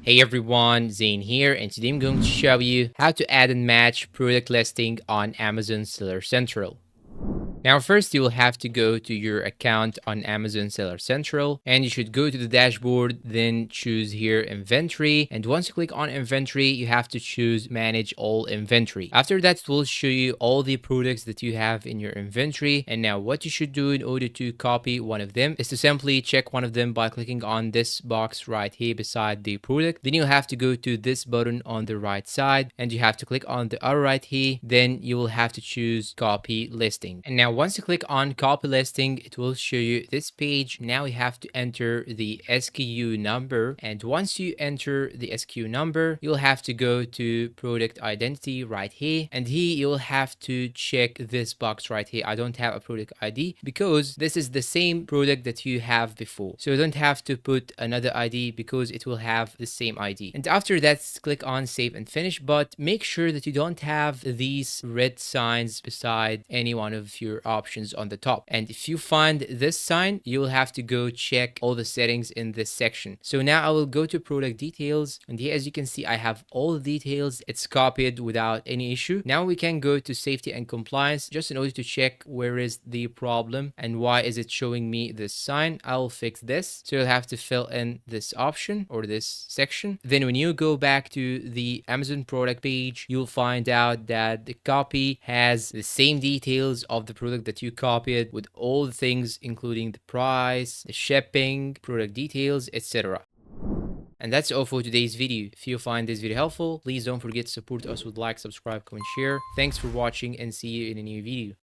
Hey everyone, Zane here, and today I'm going to show you how to add and match product listing on Amazon Seller Central. Now, first you will have to go to your account on Amazon Seller Central, and you should go to the dashboard, then choose here inventory. And once you click on inventory, you have to choose manage all inventory. After that, it will show you all the products that you have in your inventory. And now what you should do in order to copy one of them is to simply check one of them by clicking on this box right here beside the product. Then you'll have to go to this button on the right side, and you have to click on the arrow right here. Then you will have to choose copy listing. And now once you click on copy listing, it will show you this page. Now you have to enter the SKU number. And once you enter the SKU number, you'll have to go to product identity right here. And here you'll have to check this box right here. I don't have a product ID because this is the same product that you have before. So you don't have to put another ID because it will have the same ID. And after that, click on save and finish. But make sure that you don't have these red signs beside any one of your options on the top. And if you find this sign, you will have to go check all the settings in this section. So now I will go to product details, and here as you can see I have all the details. It's copied without any issue. Now we can go to safety and compliance just in order to check where is the problem and why is it showing me this sign. I'll fix this. So you'll have to fill in this option or this section. Then when you go back to the Amazon product page, you'll find out that the copy has the same details of the product that you copied with all the things including the price, the shipping, product details, etc. And that's all for today's video. If you find this video helpful, please don't forget to support us with like, subscribe, comment, share. Thanks for watching and see you in a new video.